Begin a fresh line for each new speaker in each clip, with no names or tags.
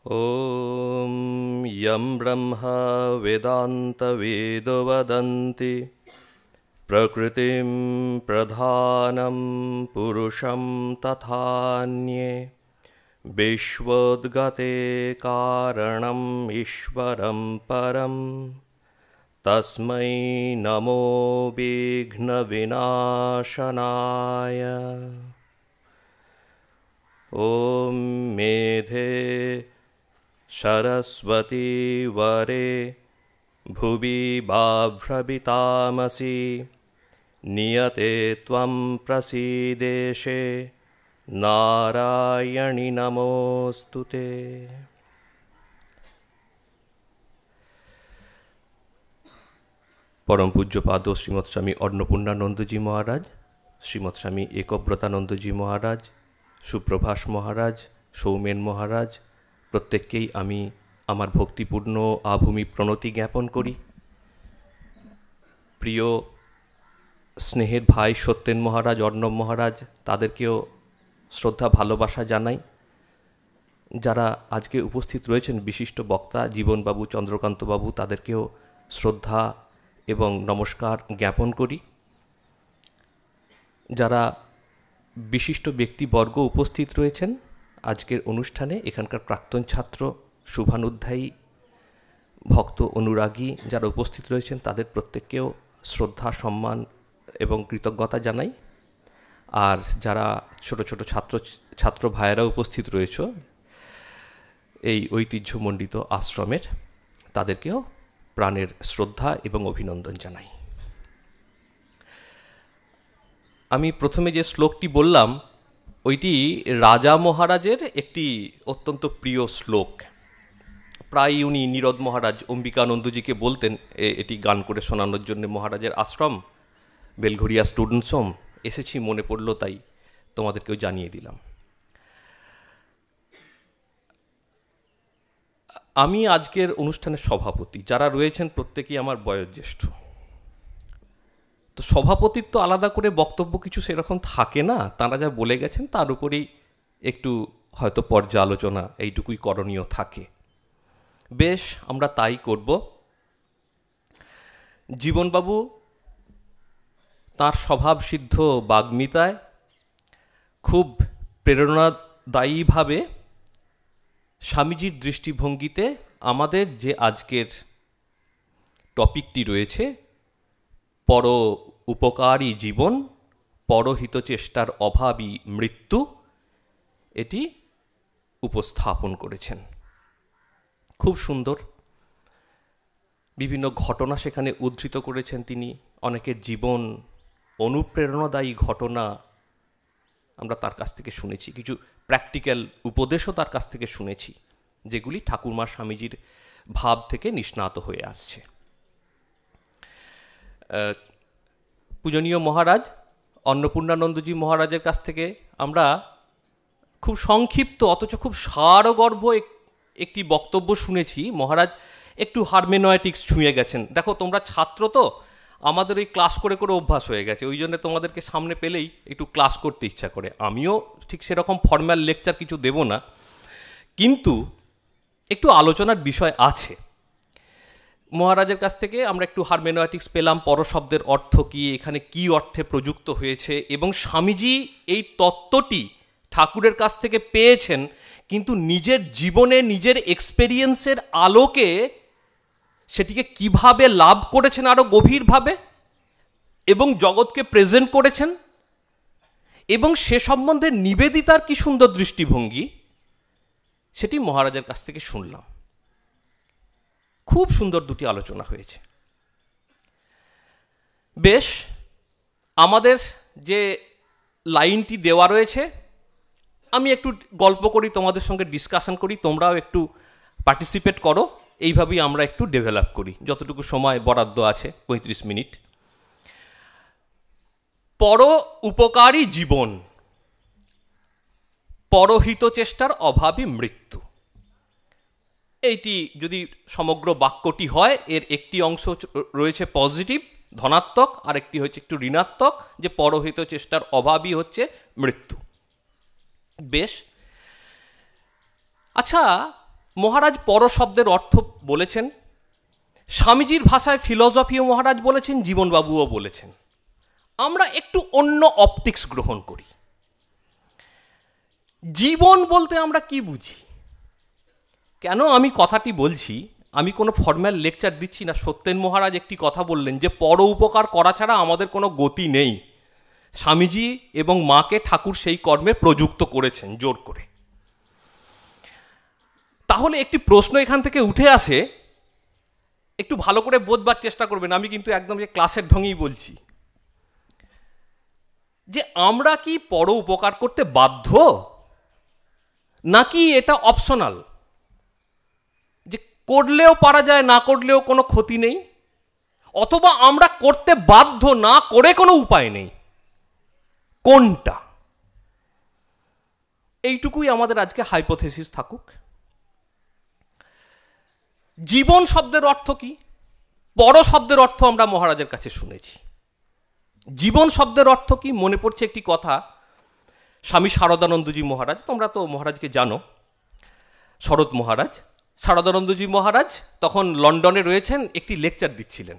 ॐ यं ब्रह्मा वेदान्तवेदो वदन्ति प्रकृतिं प्रधानं पुरुषं तथान्ये विश्वोद्गते कारणम् ईश्वरं परं तस्मै नमो विघ्नविनाशनाय। ॐ मेधे सरस्वती वरे भुवि बाभ्रवितामसि नियते त्वं प्रसीदेशे नारायणि नमोऽस्तुते। परम पूज्यपाद श्रीमৎ स्वामी अन्नपूर्णानंदजी महाराज, श्रीमৎ स्वामी एकव्रतानंदजी महाराज, सुप्रभाष महाराज, सौमेन महाराज प्रत्येकকেই আমি আমার ভক্তিপূর্ণ আভূমি প্রণতি জ্ঞাপন করি। প্রিয় স্নেহের ভাই সত্যেন মহারাজ, অর্ণব মহারাজ, তাদেরকেও শ্রদ্ধা ভালোবাসা জানাই। যারা আজকে উপস্থিত রয়েছেন বিশিষ্ট বক্তা জীবনবাবু, চন্দ্রকান্তবাবু, তাদেরকেও শ্রদ্ধা এবং নমস্কার জ্ঞাপন করি। যারা বিশিষ্ট ব্যক্তিবর্গ উপস্থিত রয়েছেন আজকের অনুষ্ঠানে, এখানকার প্রাক্তন ছাত্র, শুভানুধ্যায়ী, ভক্ত, অনুরাগী যারা উপস্থিত রয়েছেন তাদের প্রত্যেককেও শ্রদ্ধা, সম্মান এবং কৃতজ্ঞতা জানাই। আর যারা ছোট ছোট ছাত্র ভাইয়েরা উপস্থিত রয়েছে এই ঐতিহ্যমণ্ডিত আশ্রমের, তাদেরকেও প্রাণের শ্রদ্ধা এবং অভিনন্দন জানাই। আমি প্রথমে যে শ্লোকটি বললাম ওইটি রাজা মহারাজের একটি অত্যন্ত প্রিয় শ্লোক। প্রায় উনি নীরদ মহারাজ অম্বিকানন্দজিকে বলতেন এটি গান করে শোনানোর জন্য। মহারাজের আশ্রম বেলঘরিয়া স্টুডেন্টস হোম এসেছি, মনে পড়ল তাই তোমাদেরকেও জানিয়ে দিলাম। আমি আজকের অনুষ্ঠানের সভাপতি, যারা রয়েছেন প্রত্যেকেই আমার বয়োজ্যেষ্ঠ। তো সভাপতির তো আলাদা করে বক্তব্য কিছু সেরকম থাকে না, তাঁরা যা বলে গেছেন তার উপরেই একটু হয়তো পর্যালোচনা এইটুকুই করণীয় থাকে। বেশ, আমরা তাই করব। জীবনবাবু তাঁর স্বভাবসিদ্ধ বাগ্মিতায় খুব প্রেরণাদায়ীভাবে স্বামীজির দৃষ্টিভঙ্গিতে আমাদের যে আজকের টপিকটি রয়েছে, পর উপকারী জীবন, পরহিত চেষ্টার অভাবী মৃত্যু, এটি উপস্থাপন করেছেন। খুব সুন্দর বিভিন্ন ঘটনা সেখানে উদ্ধৃত করেছেন তিনি। অনেকের জীবন অনুপ্রেরণাদায়ী ঘটনা আমরা তার কাছ থেকে শুনেছি, কিছু প্র্যাকটিক্যাল উপদেশও তার কাছ থেকে শুনেছি, যেগুলি ঠাকুরমা স্বামীজির ভাব থেকে নিষ্ণাত হয়ে আসছে। পূজনীয় মহারাজ অন্নপূর্ণানন্দজি মহারাজের কাছ থেকে আমরা খুব সংক্ষিপ্ত অথচ খুব সারগর্ভ একটি বক্তব্য শুনেছি। মহারাজ একটু হারমেনয়েটিক্স ছুঁয়ে গেছেন। দেখো, তোমরা ছাত্র তো, আমাদের ওই ক্লাস করে করে অভ্যাস হয়ে গেছে, ওই জন্য তোমাদেরকে সামনে পেলেই একটু ক্লাস করতে ইচ্ছা করে। আমিও ঠিক সেরকম ফর্মাল লেকচার কিছু দেব না, কিন্তু একটু আলোচনার বিষয় আছে। মহারাজের কাছ থেকে আমরা একটু হারমেনয়েটিক্স পেলাম, পরশব্দের অর্থ কী, এখানে কি অর্থে প্রযুক্ত হয়েছে, এবং স্বামীজি এই তত্ত্বটি ঠাকুরের কাছ থেকে পেয়েছেন, কিন্তু নিজের জীবনে নিজের এক্সপেরিয়েন্সের আলোকে সেটিকে কিভাবে লাভ করেছেন আরো গভীরভাবে এবং জগৎকে প্রেজেন্ট করেছেন, এবং সে সম্বন্ধে নিবেদিতার কি সুন্দর দৃষ্টিভঙ্গি, সেটি মহারাজের কাছ থেকে শুনলাম। খুব সুন্দর দুটি আলোচনা হয়েছে। বেশ, আমাদের যে লাইনটি দেওয়া রয়েছে, আমি একটু গল্প করি, তোমাদের সঙ্গে ডিসকাশন করি, তোমরাও একটু পার্টিসিপেট করো, এইভাবেই আমরা একটু ডেভেলপ করি। যতটুকু সময় বরাদ্দ আছে, 35 মিনিট। পর উপকারী জীবন, পরহিত চেষ্টার অভাবী মৃত্যু, এইটি যদি সমগ্র বাক্যটি হয়, এর একটি অংশ রয়েছে পজিটিভ, ধনাত্মক, আর একটি হচ্ছে একটু ঋণাত্মক, যে পরহিত চেষ্টার অভাবই হচ্ছে মৃত্যু। বেশ, আচ্ছা, মহারাজ পর শব্দের অর্থ বলেছেন, স্বামীজির ভাষায় ফিলসফিও মহারাজ বলেছেন, জীবনবাবুও বলেছেন। আমরা একটু অন্য অপটিক্স গ্রহণ করি। জীবন বলতে আমরা কি বুঝি? কেন আমি কথাটি বলছি, আমি কোনো ফর্ম্যাল লেকচার দিচ্ছি না। সত্যেন মহারাজ একটি কথা বললেন যে পর উপকার করা ছাড়া আমাদের কোনো গতি নেই। স্বামীজি এবং মাকে ঠাকুর সেই কর্মে প্রযুক্ত করেছেন জোর করে। তাহলে একটি প্রশ্ন এখান থেকে উঠে আসে, একটু ভালো করে বোঝবার চেষ্টা করবেন, আমি কিন্তু একদম যে ক্লাসের ঢঙেই বলছি, যে আমরা কি পর উপকার করতে বাধ্য, নাকি এটা অপশনাল, যে করলেও পারা যায়, না করলেও কোনো ক্ষতি নেই, অথবা আমরা করতে বাধ্য, না করে কোনো উপায় নেই? কোনটা? এইটুকুই আমাদের আজকে হাইপোথেসিস থাকুক। জীবন শব্দের অর্থ কি? পর শব্দের অর্থ আমরা মহারাজের কাছে শুনেছি। জীবন শব্দের অর্থ কি? মনে পড়ছে একটি কথা, স্বামী শারদানন্দজি মহারাজ, তোমরা তো মহারাজকে জানো, শরৎ মহারাজ, শারদানন্দজি মহারাজ তখন লন্ডনে রয়েছেন, একটি লেকচার দিচ্ছিলেন।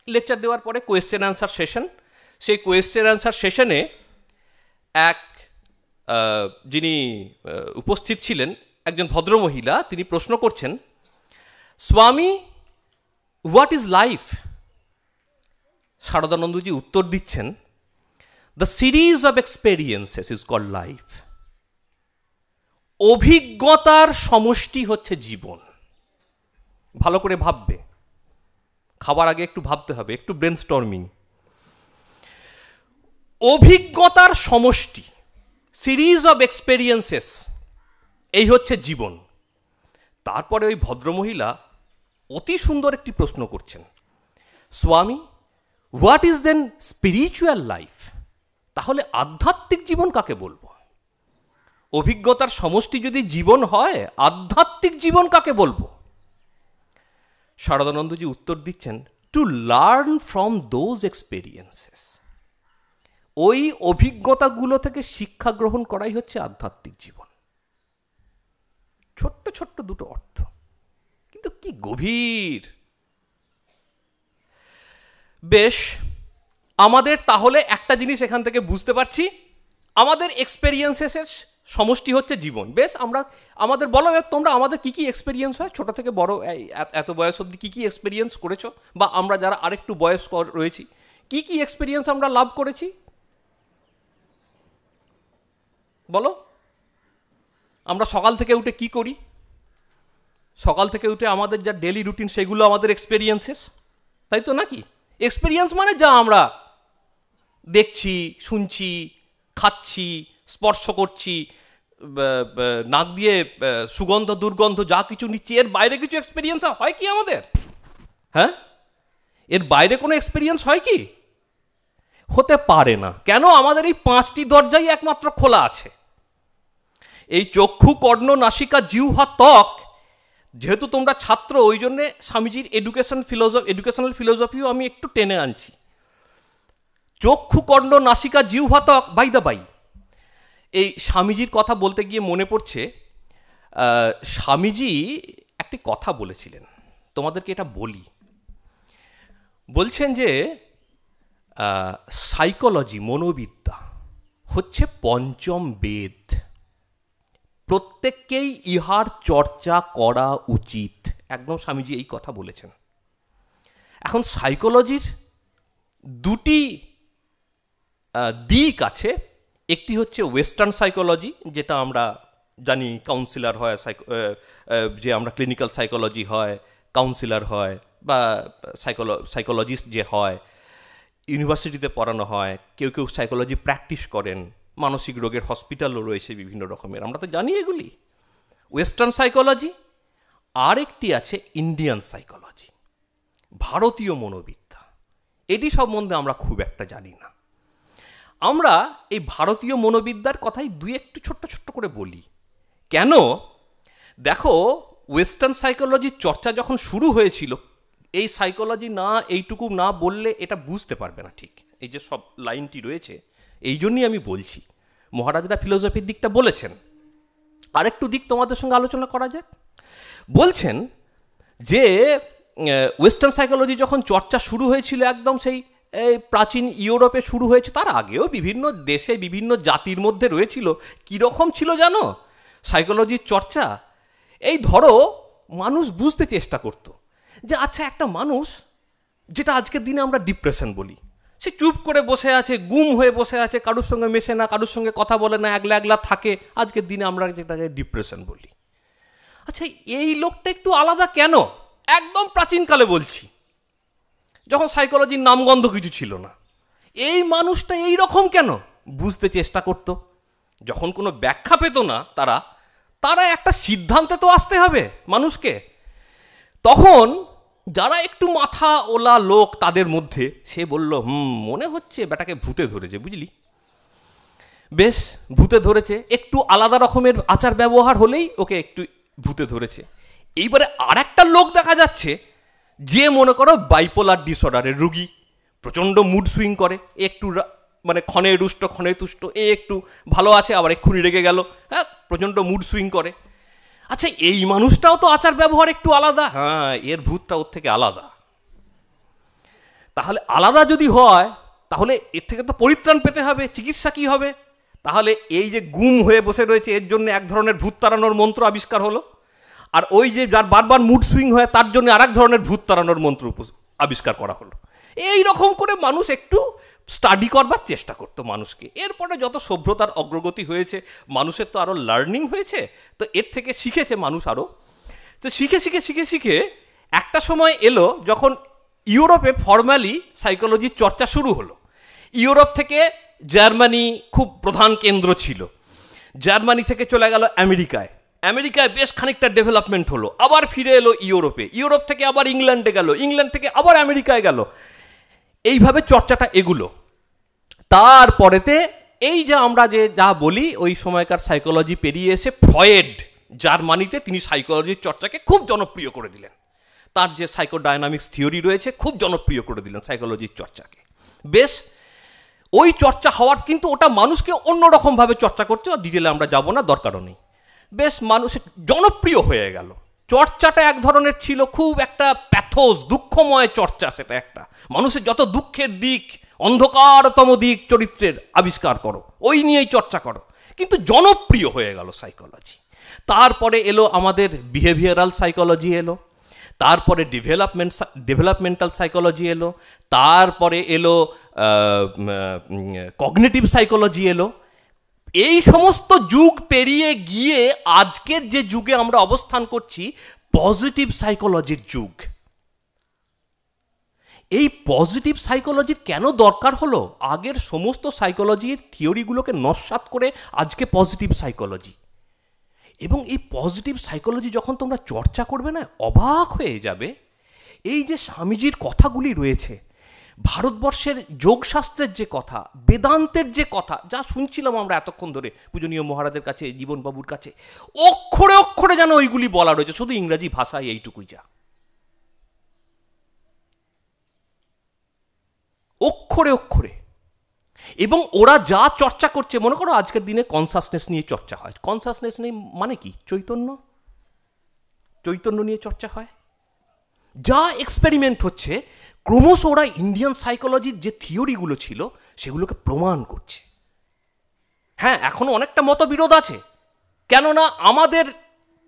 লেকচার দেওয়ার পরে কোয়েশ্চেন অ্যান্সার সেশন, সেই কোয়েশ্চেন অ্যান্সার সেশনে এক যিনি উপস্থিত ছিলেন, একজন ভদ্রমহিলা, তিনি প্রশ্ন করছেন, Swami, what is life? Saradanandaji উত্তর দিচ্ছেন, the series of experiences is called life. অভিজ্ঞতার সমষ্টি হচ্ছে জীবন। ভালো করে ভাববে, খাবার আগে একটু ভাবতে হবে, একটু ব্রেনস্টর্মিং। অভিজ্ঞতার সমষ্টি, সিরিজ অফ এক্সপেরিয়েন্সেস, এই হচ্ছে জীবন। তারপরে ওই ভদ্রমহিলা অতি সুন্দর একটি প্রশ্ন করছেন, Swami, what is then spiritual life? তাহলে আধ্যাত্মিক জীবন কাকে বলবো? অভিজ্ঞতার সমষ্টি যদি জীবন হয়, আধ্যাত্মিক জীবন কাকে বলবো? শারদানন্দজি উত্তর দিচ্ছেন, to learn from those experiences. ওই অভিজ্ঞতাগুলো থেকে শিক্ষা গ্রহণ করাই হচ্ছে আধ্যাত্মিক জীবন। ছোট্ট ছোট্ট দুটো অর্থ, কিন্তু কি গভীর। বেশ, আমাদের তাহলে একটা জিনিস এখান থেকে বুঝতে পারছি, আমাদের এক্সপেরিয়েন্সেসের সমষ্টি হচ্ছে জীবন। বেশ, আমরা আমাদের বলো, তোমরা আমাদের কি কি এক্সপেরিয়েন্স হয় ছোট থেকে বড় এত বয়স অবধি কি কি এক্সপেরিয়েন্স করেছো, বা আমরা যারা আরেকটু বয়স্ক রয়েছি কি কি এক্সপেরিয়েন্স আমরা লাভ করেছি বলো। আমরা সকাল থেকে উঠে কি করি? সকাল থেকে উঠে আমাদের যা ডেলি রুটিন, সেগুলো আমাদের এক্সপেরিয়েন্সেস, তাই তো নাকি? এক্সপেরিয়েন্স মানে যা আমরা দেখছি, শুনছি, খাচ্ছি, স্পর্শ করছি, নাক দিয়ে সুগন্ধ দুর্গন্ধ যা কিছু নিচ্ছি, এর বাইরে কিছু এক্সপেরিয়েন্স হয় কি আমাদের? হ্যাঁ, এর বাইরে কোনো এক্সপেরিয়েন্স হয় কি? হতে পারে না। কেন? আমাদের এই 5টি দরজাই একমাত্র খোলা আছে। এই চক্ষু, কর্ণ, নাসিকা, জিহ্বা, ত্বক। যেহেতু তোমরা ছাত্র, ওই জন্যে স্বামীজির এডুকেশনাল ফিলোসফিও আমি একটু টেনে আনছি। চক্ষু, কর্ণ, নাসিকা, জিহ্বা, ত্বক, বাই দা বাই। এই স্বামীজির কথা বলতে গিয়ে মনে পড়ছে, স্বামীজি একটি কথা বলেছিলেন, তোমাদেরকে এটা বলি। বলছেন যে সাইকোলজি, মনোবিদ্যা হচ্ছে পঞ্চম বেদ, প্রত্যেককেই ইহার চর্চা করা উচিত। একদম স্বামীজি এই কথা বলেছেন। এখন সাইকোলজির দুটি দিক আছে। একটি হচ্ছে ওয়েস্টার্ন সাইকোলজি, যেটা আমরা জানি কাউন্সিলার হয়, যে আমরা ক্লিনিক্যাল সাইকোলজি হয়, কাউন্সিলার হয়, বা সাইকোলজিস্ট যে হয়, ইউনিভার্সিটিতে পড়ানো হয়। কেউ কেউ সাইকোলজি প্র্যাকটিস করেন, মানসিক রোগের হসপিটালও রয়েছে বিভিন্ন রকমের, আমরা তো জানি এগুলি। Western psychology. আর একটি আছে ইন্ডিয়ান সাইকোলজি, ভারতীয় মনোবিদ্যা। এটি সম্বন্ধে আমরা খুব একটা জানি না। আমরা এই ভারতীয় মনোবিদ্যার কথাই একটু ছোট্ট ছোট্ট করে বলি। কেন? দেখো, ওয়েস্টার্ন সাইকোলজির চর্চা যখন শুরু হয়েছিল, এই সাইকোলজি না, এইটুকু না বললে এটা বুঝতে পারবে না ঠিক। এই যে সব লাইনটি রয়েছে, এই জন্যই আমি বলছি। মহারাজরা ফিলোসফির দিকটা বলেছেন, আরেকটু দিক তোমাদের সঙ্গে আলোচনা করা যাক। বলছেন যে ওয়েস্টার্ন সাইকোলজি যখন চর্চা শুরু হয়েছিল একদম সেই প্রাচীন ইউরোপে শুরু হয়েছে, তার আগেও বিভিন্ন দেশে বিভিন্ন জাতির মধ্যে রয়েছিল। কীরকম ছিল জানো সাইকোলজির চর্চা? এই ধরো মানুষ বুঝতে চেষ্টা করতো যে আচ্ছা একটা মানুষ, যেটা আজকের দিনে আমরা ডিপ্রেশন বলি, সে চুপ করে বসে আছে, গুম হয়ে বসে আছে, কারোর সঙ্গে মেশে না, কারোর সঙ্গে কথা বলে না, একলা একলা থাকে, আজকের দিনে আমরা যেটাকে ডিপ্রেশন বলি। আচ্ছা এই লোকটা একটু আলাদা কেন? একদম প্রাচীনকালে বলছি, যখন সাইকোলজির নামগন্ধ কিছু ছিল না, এই মানুষটা এই রকম কেন বুঝতে চেষ্টা করত। যখন কোনো ব্যাখ্যা পেত না তারা একটা সিদ্ধান্তে তো আসতে হবে মানুষকে। তখন যারা একটু মাথা ওলা লোক তাদের মধ্যে সে বলল, মনে হচ্ছে বেটাকে ভূতে ধরেছে, বুঝলি, বেশ ভূতে ধরেছে, একটু আলাদা রকমের আচার ব্যবহার হলেই ওকে একটু ভূতে ধরেছে। এইবারে আর একটা লোক দেখা যাচ্ছে যে মনে করো বাইপোলার ডিসঅর্ডারের রুগী, প্রচণ্ড মুড সুইং করে, একটু মানে ক্ষণে রুষ্ট ক্ষণে তুষ্ট, একটু ভালো আছে আবার এক্ষুনি রেগে গেল, হ্যাঁ, প্রচণ্ড মুড সুইং করে। আচ্ছা এই মানুষটাও তো আচার ব্যবহার একটু আলাদা, হ্যাঁ, এর ভূতটা ওর থেকে আলাদা। তাহলে আলাদা যদি হয় তাহলে এর থেকে তো পরিত্রাণ পেতে হবে, চিকিৎসা কি হবে? তাহলে এই যে গুম হয়ে বসে রয়েছে এর জন্য এক ধরনের ভূত তাড়ানোর মন্ত্র আবিষ্কার হলো, আর ওই যে যার বারবার মুড সুইং হয় তার জন্য আর এক ধরনের ভূত তাড়ানোর মন্ত্র আবিষ্কার করা হলো। এই রকম করে মানুষ একটু স্টাডি করবার চেষ্টা করতো মানুষকে। এরপরে যত সভ্যতার অগ্রগতি হয়েছে, মানুষের তো আরও লার্নিং হয়েছে, তো এর থেকে শিখেছে মানুষ আরও। তো শিখে শিখে শিখে শিখে একটা সময় এলো যখন ইউরোপে ফর্মালি সাইকোলজির চর্চা শুরু হলো। ইউরোপ থেকে জার্মানি খুব প্রধান কেন্দ্র ছিল, জার্মানি থেকে চলে গেল আমেরিকায়, আমেরিকায় বেশ খানিকটা ডেভেলপমেন্ট হলো, আবার ফিরে এলো ইউরোপে, ইউরোপ থেকে আবার ইংল্যান্ডে গেল, ইংল্যান্ড থেকে আবার আমেরিকায় গেল, এইভাবে চর্চাটা এগুলো। তারপরেতে এই যে আমরা যে যা বলি ওই সময়কার সাইকোলজি পেরিয়ে এসে ফ্রয়েড জার্মানিতে তিনি সাইকোলজির চর্চাকে খুব জনপ্রিয় করে দিলেন। তার যে সাইকোডাইনামিক্স থিওরি রয়েছে খুব জনপ্রিয় করে দিলেন সাইকোলজির চর্চাকে। বেশ, ওই চর্চা হওয়ার, কিন্তু ওটা মানুষকে অন্যরকমভাবে চর্চা করছে, ডিটেলে আমরা যাব না, দরকারও নেই। বেশ মানুষের জনপ্রিয় হয়ে গেল চর্চাটা। এক ধরনের ছিল খুব একটা প্যাথোস, দুঃখময় চর্চা, সেটা একটা মানুষের যত দুঃখের দিক, অন্ধকারতম দিক চরিত্রের আবিষ্কার করো, ওই নিয়েই চর্চা করো, কিন্তু জনপ্রিয় হয়ে গেল সাইকোলজি। তারপরে এলো আমাদের বিহেভিয়ারাল সাইকোলজি এলো, তারপরে ডেভেলপমেন্টাল সাইকোলজি এলো, তারপরে এলো কগনিটিভ সাইকোলজি এলো। এই সমস্ত যুগ পেরিয়ে গিয়ে আজকের যে যুগে আমরা অবস্থান করছি, পজিটিভ সাইকোলজির যুগ। এই পজিটিভ সাইকোলজির কেন দরকার হলো? আগের সমস্ত সাইকোলজির থিওরিগুলোকে নস্যাৎ করে আজকে পজিটিভ সাইকোলজি। এবং এই পজিটিভ সাইকোলজি যখন তোমরা চর্চা করবে না, অবাক হয়ে যাবে। এই যে স্বামীজির কথাগুলি রয়েছে, ভারতবর্ষের যোগশাস্ত্রের যে কথা, বেদান্তের যে কথা, যা শুনছিলাম আমরা এতক্ষণ ধরে পূজনীয় মহারাজের কাছে, জীবনবাবুর কাছে, অক্ষরে অক্ষরে যেন ওইগুলি বলা রয়েছে, শুধু ইংরাজি ভাষায় এইটুকুই, যা অক্ষরে অক্ষরে। এবং ওরা যা চর্চা করছে, মনে করো আজকের দিনে কনসাসনেস নিয়ে চর্চা হয়, কনসাসনেস নিয়ে মানে কি? চৈতন্য নিয়ে চর্চা হয়। যা এক্সপেরিমেন্ট হচ্ছে, ক্রমশ ওরা ইন্ডিয়ান সাইকোলজির যে থিওরিগুলো ছিল সেগুলোকে প্রমাণ করছে। হ্যাঁ, এখনো অনেকটা মতবিরোধ আছে, কেননা আমাদের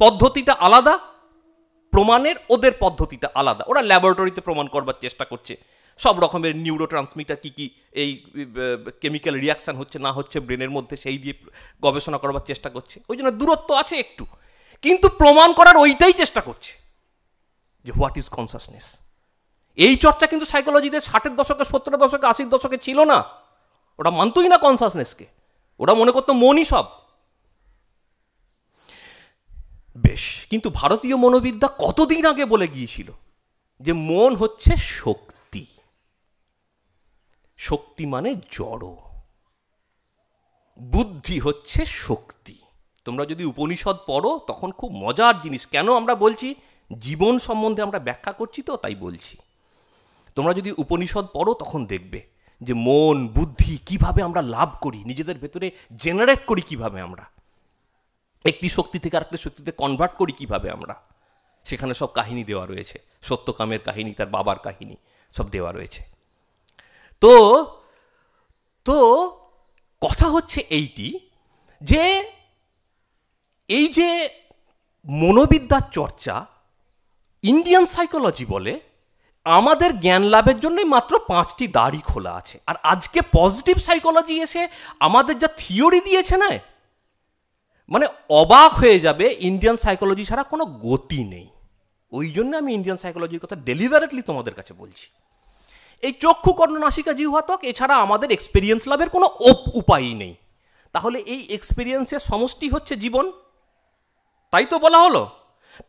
পদ্ধতিটা আলাদা প্রমাণের, ওদের পদ্ধতিটা আলাদা। ওরা ল্যাবরেটরিতে প্রমাণ করবার চেষ্টা করছে সব রকমের নিউরো ট্রান্সমিটার কী কী এই কেমিক্যাল রিয়াকশান হচ্ছে না হচ্ছে ব্রেনের মধ্যে, সেই দিয়ে গবেষণা করবার চেষ্টা করছে। ওই জন্য দূরত্ব আছে একটু, কিন্তু প্রমাণ করার ওইটাই চেষ্টা করছে যে হোয়াট ইজ কনসাসনেস। এই চর্চা কিন্তু সাইকোলজিতে 60-এর দশকে, 70-এর দশকে, 80-এর দশকে ছিল না। ওরা মানতই না কনসাসনেসকে, ওরা মনে করতো মনই সব। বেশ, কিন্তু ভারতীয় মনোবিদ্যা কতদিন আগে বলে গিয়েছিল যে মন হচ্ছে শক্তি, শক্তি মানে জড়, বুদ্ধি হচ্ছে শক্তি। তোমরা যদি উপনিষদ পড়ো তখন খুব মজার জিনিস, কেন আমরা বলছি, জীবন সম্বন্ধে আমরা ব্যাখ্যা করছি তো তাই বলছি। তোমরা যদি উপনিষদ পড়ো তখন দেখবে যে মন বুদ্ধি কিভাবে আমরা লাভ করি, নিজেদের ভেতরে জেনারেট করি, কিভাবে আমরা একটি শক্তি থেকে আরেকটি শক্তিতে কনভার্ট করি, কিভাবে আমরা। সেখানে সব কাহিনী দেওয়া রয়েছে, সত্যকামের কাহিনী, তার বাবার কাহিনী সব দেওয়া রয়েছে। তো তো কথা হচ্ছে এইটি যে এই যে মনোবিদ্যার চর্চা, ইন্ডিয়ান সাইকোলজি বলে আমাদের জ্ঞান লাভের জন্য মাত্র 5টি দ্বারই খোলা আছে। আর আজকে পজিটিভ সাইকোলজি এসে আমাদের যা থিওরি দিয়েছে না, মানে অবাক হয়ে যাবে। ইন্ডিয়ান সাইকোলজি ছাড়া কোনো গতি নেই। ওই জন্য আমি ইন্ডিয়ান সাইকোলজির কথা ডেলিভারেটলি তোমাদের কাছে বলছি। এই চক্ষু, কর্ণ, নাসিকা, জিহ্বা, ত্বক এছাড়া আমাদের এক্সপিরিয়েন্স লাভের কোনো উপায়ই নেই। তাহলে এই এক্সপিরিয়েন্সের সমষ্টি হচ্ছে জীবন, তাই তো বলা হলো।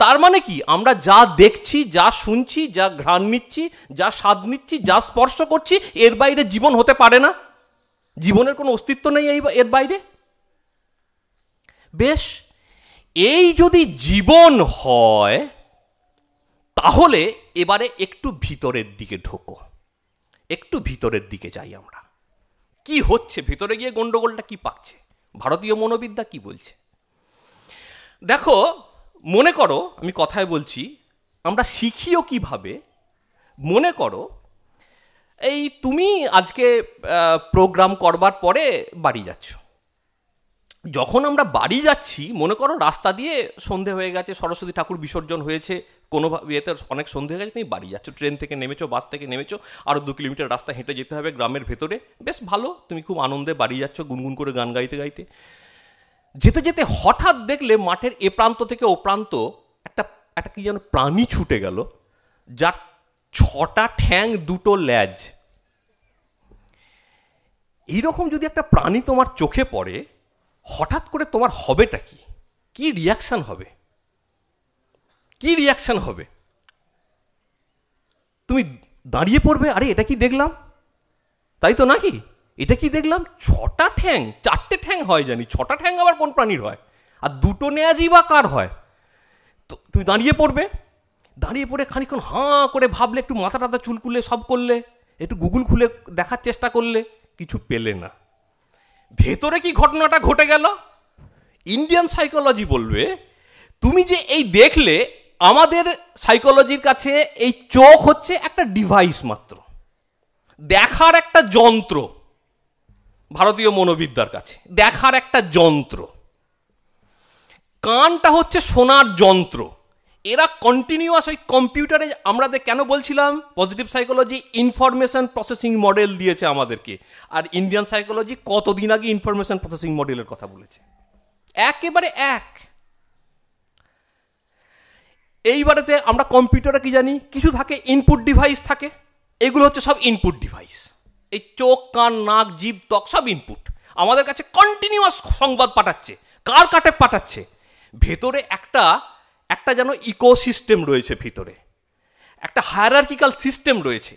তার মানে কি, আমরা যা দেখছি, যা শুনছি, যা ঘ্রাণ নিচ্ছি, যা স্বাদ নিচ্ছি, যা স্পর্শ করছি, এর বাইরে জীবন হতে পারে না। জীবনের কোনো অস্তিত্ব নেই এর বাইরে। বেশ, এই যদি জীবন হয় তাহলে এবারে একটু ভিতরের দিকে ঢোকো, একটু ভিতরের দিকে যাই আমরা। কি হচ্ছে ভিতরে গিয়ে, গন্ডগোলটা কি পাচ্ছে, ভারতীয় মনোবিদ্যা কি বলছে দেখো। মনে করো, আমি কথায় বলছি, আমরা শিখিও কিভাবে। মনে করো এই তুমি আজকে প্রোগ্রাম করবার পরে বাড়ি যাচ্ছ। যখন আমরা বাড়ি যাচ্ছি, মনে করো রাস্তা দিয়ে সন্ধে হয়ে গেছে, সরস্বতী ঠাকুর বিসর্জন হয়েছে, কোনো ইয়েতে অনেক সন্ধে হয়ে গেছে, তুমি বাড়ি যাচ্ছ, ট্রেন থেকে নেমেছো, বাস থেকে নেমেছো, আরও 2 কিলোমিটার রাস্তা হেঁটে যেতে হবে গ্রামের ভেতরে। বেশ ভালো, তুমি খুব আনন্দে বাড়ি যাচ্ছ, গুনগুন করে গান গাইতে গাইতে। যেতে যেতে হঠাৎ দেখলে মাঠের এ প্রান্ত থেকে ও প্রান্ত একটা একটা কি যেন প্রাণী ছুটে গেল, যার 6টা ঠ্যাং, 2টো লেজ। এইরকম যদি একটা প্রাণী তোমার চোখে পড়ে, হঠাৎ করে তোমার হবেটা কি? কি রিয়াকশন হবে? কি রিয়াকশন হবে? তুমি দাঁড়িয়ে পড়বে, আরে এটা কি দেখলাম, তাই তো নাকি? এটা কি দেখলাম, 6টা ঠ্যাং, 4টে ঠ্যাং হয় জানি, 6টা ঠ্যাং আবার কোন প্রাণীর হয়, আর 2টো নেয়াজি বা কার হয়? তো তুমি দাঁড়িয়ে পড়বে, দাঁড়িয়ে পড়ে খানিক্ষণ হাঁ করে ভাবলে, একটু মাথা টাথা চুলকুলে সব করলে, একটু গুগল খুলে দেখার চেষ্টা করলে, কিছু পেলে না। ভেতরে কি ঘটনাটা ঘটে গেল? ইন্ডিয়ান সাইকোলজি বলবে, তুমি যে এই দেখলে, আমাদের সাইকোলজির কাছে এই চোখ হচ্ছে একটা ডিভাইস মাত্র, দেখার একটা যন্ত্র। ভারতীয় মনোবিদ্যার কাছে দেখার একটা যন্ত্র, কানটা হচ্ছে শোনার যন্ত্র। এরা কন্টিনিউয়াস ওই কম্পিউটারে, আমরা কেন বলছিলাম positive psychology information processing model দিয়েছে আমাদেরকে, আর ইন্ডিয়ান সাইকোলজি কতদিন আগে ইনফরমেশন প্রসেসিং মডেলের কথা বলেছে, একেবারে এক। এইবারেতে আমরা কম্পিউটারে কি জানি, কিছু থাকে ইনপুট ডিভাইস থাকে, এগুলো হচ্ছে সব ইনপুট ডিভাইস। এই চোখ, কান, নাক, জিভ, ত্বক সব ইনপুট, আমাদের কাছে কন্টিনিউয়াস সংবাদ পাঠাচ্ছে। কার কাটে পাঠাচ্ছে? ভেতরে একটা যেন ইকোসিস্টেম রয়েছে, ভিতরে একটা হায়ারার্কিক্যাল সিস্টেম রয়েছে।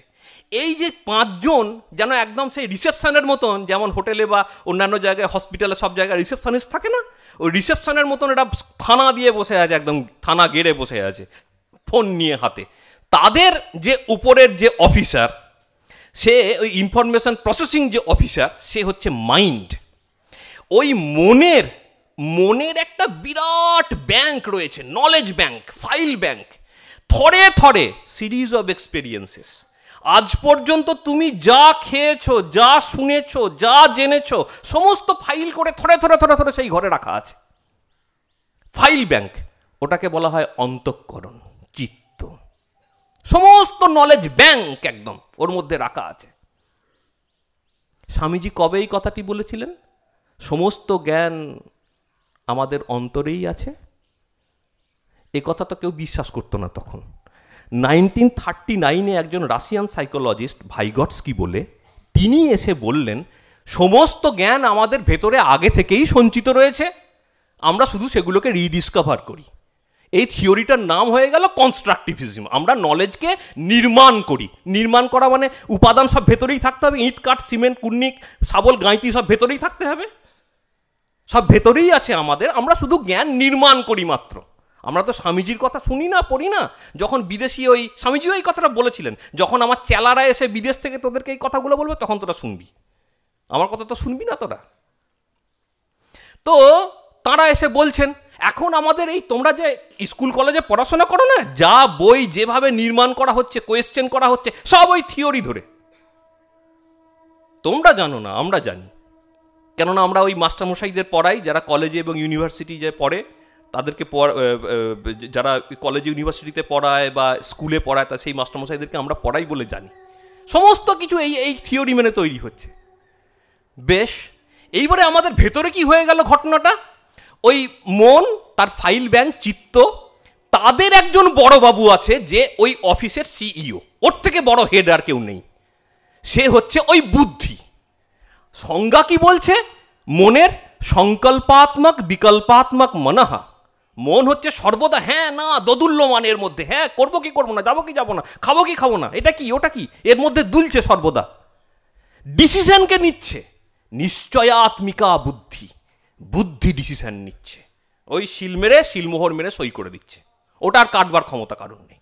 এই যে 5 জন যেন একদম সেই রিসেপশনের মতন, যেমন হোটেলে বা অন্যান্য জায়গায়, হসপিটালে সব জায়গায় রিসেপশনিস্ট থাকে না, ওই রিসেপশনের মতন এটা থানা দিয়ে বসে আছে, একদম থানা গেড়ে বসে আছে ফোন নিয়ে হাতে। তাদের যে উপরের যে অফিসার, সে ওই ইনফরমেশন প্রসেসিং যে অফিসার, সে হচ্ছে মাইন্ড। ওই মনের একটা বিরাট ব্যাংক রয়েছে, নলেজ ব্যাংক, ফাইল ব্যাংক, থরে থরে সিরিজ অফ এক্সপেরিয়েন্সেস। আজ পর্যন্ত তুমি যা খেয়েছো, যা শুনেছো, যা জেনেছো, সমস্ত ফাইল করে থরে থরে থরে থরে সেই ঘরে রাখা আছে। ফাইল ব্যাংক, ওটাকে বলা হয় অন্তঃকরণ, চিত্ত। সমস্ত নলেজ ব্যাংক একদম ওর মধ্যে রাখা আছে। স্বামীজি কবে এই কথাটি বলেছিলেন? সমস্ত জ্ঞান আমাদের অন্তরেই আছে। এ কথা তো কেউ বিশ্বাস করতো না তখন। 1939-এ একজন রাশিয়ান সাইকোলজিস্ট ভাইগটস্কি বলে, তিনি এসে বললেন, সমস্ত জ্ঞান আমাদের ভেতরে আগে থেকেই সঞ্চিত রয়েছে, আমরা শুধু সেগুলোকে রিডিসকভার করি। এই থিওরিটার নাম হয়ে গেল কনস্ট্রাকটিভিজম। আমরা নলেজকে নির্মাণ করি। নির্মাণ করা মানে উপাদান সব ভেতরেই থাকতে হবে, ইট, কাঠ, সিমেন্ট, কুর্নিক, শাবল, গাঁইতি সব ভেতরেই থাকতে হবে, সব ভেতরেই আছে আমাদের। আমরা শুধু জ্ঞান নির্মাণ করি মাত্র। আমরা তো স্বামীজির কথা শুনি না, পড়ি না। যখন বিদেশি ওই স্বামীজিও এই কথাটা বলেছিলেন, যখন আমার চেলারা এসে বিদেশ থেকে তোদেরকে এই কথাগুলো বলবে, তখন তোরা শুনবি, আমার কথা তো শুনবি না তোরা। তো তারা এসে বলছেন, এখন আমাদের এই তোমরা যে স্কুল কলেজে পড়াশোনা করো না, যা বই যেভাবে নির্মাণ করা হচ্ছে, কোয়েশ্চেন করা হচ্ছে, সব ওই থিওরি ধরে। তোমরা জানো না, আমরা জানি, কেননা আমরা ওই মাস্টারমশাইদের পড়াই যারা কলেজে এবং ইউনিভার্সিটি যে পড়ে, তাদেরকে যারা কলেজে ইউনিভার্সিটিতে পড়ায় বা স্কুলে পড়ায়, তা সেই মাস্টারমশাইদেরকে আমরা পড়াই বলে জানি। সমস্ত কিছু এই থিওরি মেনে তৈরি হচ্ছে। বেশ, এইবারে আমাদের ভেতরে কি হয়ে গেল ঘটনাটা, ওই মন, তার ফাইল ব্যাংক, চিত্ত, তাদের একজন বড় বাবু আছে যে ওই অফিসের সিইও, ওর থেকে বড় হেড আর কেউ নেই, সে হচ্ছে ওই বুদ্ধি। সংজ্ঞা কি বলছে, মনের সংকল্পাত্মক বিকল্পাত্মক মনহা। মন হচ্ছে সর্বদা হ্যাঁ না দোদুল্যমানের মধ্যে, হ্যাঁ করবো কি করবো না, যাবো কি যাবো না, খাবো কি খাবো না, এটা কি ওটা কি, এর মধ্যে দুলছে সর্বদা। ডিসিশনকে নিচ্ছে নিশ্চয়াত্মিকা বুদ্ধি, বুদ্ধি ডিসিশন নিচ্ছে, ওই শিলমোহর মেরে সই করে দিচ্ছে, ওটা আর কাটবার ক্ষমতা কারণ নেই।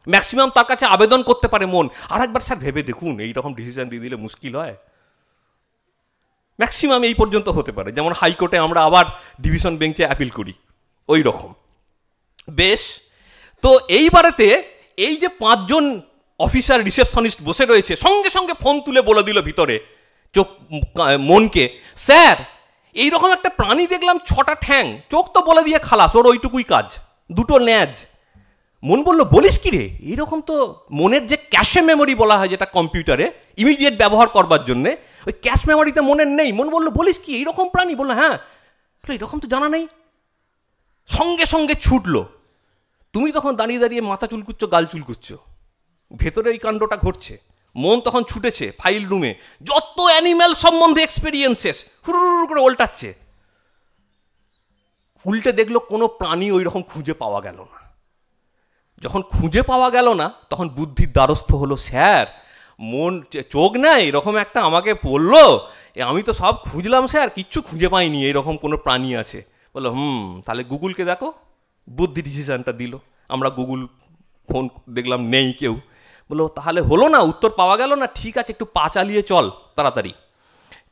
ম্যাক্সিমাম তার কাছে আবেদন করতে পারে মন, আর একবার স্যার ভেবে দেখুন, এইরকম ডিসিশন দিয়ে দিলে মুশকিল হয়। ম্যাক্সিমাম এই পর্যন্ত হতে পারে, যেমন হাইকোর্টে আমরা আবার ডিভিশন বেঞ্চে অ্যাপিল করি, ওই রকম। বেশ, তো এইবারেতে এই যে 5 জন অফিসার রিসেপশনিস্ট বসে রয়েছে, সঙ্গে সঙ্গে ফোন তুলে বলে দিল ভিতরে চোখ মনকে, স্যার এইরকম একটা প্রাণী দেখলাম, 6টা ঠ্যাং, চোখ তো বলে দিয়ে খালাস, ওর ওইটুকুই কাজ, 2টো ল্যাজ। মন বলল, বলিস কি রে, এইরকম তো মনের যে ক্যাশে মেমোরি বলা হয়, যেটা কম্পিউটারে ইমিডিয়েট ব্যবহার করবার জন্যে, ওই ক্যাশ মেমোরিতে মনের নেই। মন বলল, বলিস কি, এইরকম প্রাণী? বললো হ্যাঁ। এরকম তো জানা নেই। সঙ্গে সঙ্গে ছুটলো। তুমি তখন দাঁড়িয়ে দাঁড়িয়ে মাথা চুলকুচ্ছ, গাল চুলকুচ্ছ, ভেতরে এই কাণ্ডটা ঘটছে। মন তখন ছুটেছে ফাইল রুমে, যত অ্যানিম্যাল সম্বন্ধে এক্সপেরিয়েন্সেস হুড় করে উল্টাচ্ছে। উল্টে দেখলো কোনো প্রাণী ওই রকম খুঁজে পাওয়া গেল না। যখন খুঁজে পাওয়া গেল না, তখন বুদ্ধির দ্বারস্থ হলো, স্যার মন চোখ নেই, এরকম একটা আমাকে বললো, আমি তো সব খুঁজলাম স্যার, কিচ্ছু খুঁজে পাইনি এরকম কোনো প্রাণী আছে। বললো তাহলে গুগলকে দেখো। বুদ্ধি ডিসিশনটা দিল, আমরা গুগল ফোন দেখলাম নেই কেউ। বললো তাহলে হলো না, উত্তর পাওয়া গেল না, ঠিক আছে একটু পা চালিয়ে চল তাড়াতাড়ি,